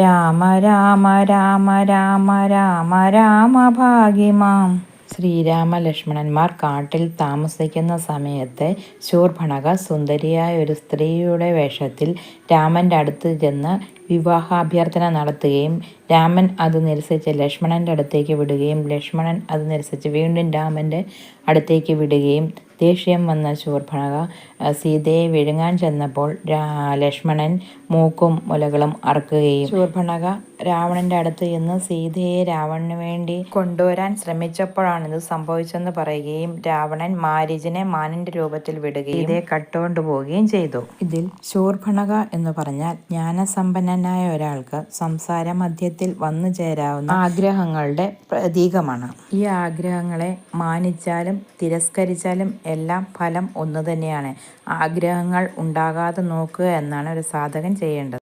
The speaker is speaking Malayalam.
രാമ രാമ രാമ രാമ രാമ രാമ ഭാഗ്യമാം. ശ്രീരാമ ലക്ഷ്മണന്മാർ കാട്ടിൽ താമസിക്കുന്ന സമയത്ത് ശൂർപണഖ സുന്ദരിയായ ഒരു സ്ത്രീയുടെ വേഷത്തിൽ രാമൻ്റെ അടുത്ത് ചെന്ന് വിവാഹാഭ്യർത്ഥന നടത്തുകയും രാമൻ അത് നിരസിച്ച് ലക്ഷ്മണൻ്റെ അടുത്തേക്ക് വിടുകയും ലക്ഷ്മണൻ അത് നിരസിച്ച് വീണ്ടും രാമൻ്റെ അടുത്തേക്ക് വിടുകയും ദേഷ്യം വന്ന ശൂർപണഖ സീതയെ വിഴുങ്ങാൻ ചെന്നപ്പോൾ ലക്ഷ്മണൻ മൂക്കും മുലകളും അറുക്കുകയും ശൂർപണഖ രാവണൻ്റെ അടുത്ത് ചെന്ന് സീതയെ രാവണന് വേണ്ടി കൊണ്ടുവരാൻ ശ്രമിച്ചപ്പോഴാണിത് സംഭവിച്ചെന്ന് പറയുകയും രാവണൻ മാരീചനെ മാനിൻ്റെ രൂപത്തിൽ വിടുകയും സീതയെ കട്ടുകൊണ്ടുപോവുകയും ചെയ്തു. ഇതിൽ ശൂർപണഖ എന്ന് പറഞ്ഞാൽ ജ്ഞാനസമ്പന്നനായ ഒരാൾക്ക് സംസാര മധ്യത്തിൽ വന്നു ചേരാവുന്ന ആഗ്രഹങ്ങളുടെ പ്രതീകമാണ്. ഈ ആഗ്രഹങ്ങളെ മാനിച്ചാലും തിരസ്കരിച്ചാലും എല്ലാം ഫലം ഒന്നു തന്നെയാണ്. ആഗ്രഹങ്ങൾ ഉണ്ടാകാതെ നോക്കുക എന്നാണ് ഒരു സാധകൻ ചെയ്യേണ്ടത്.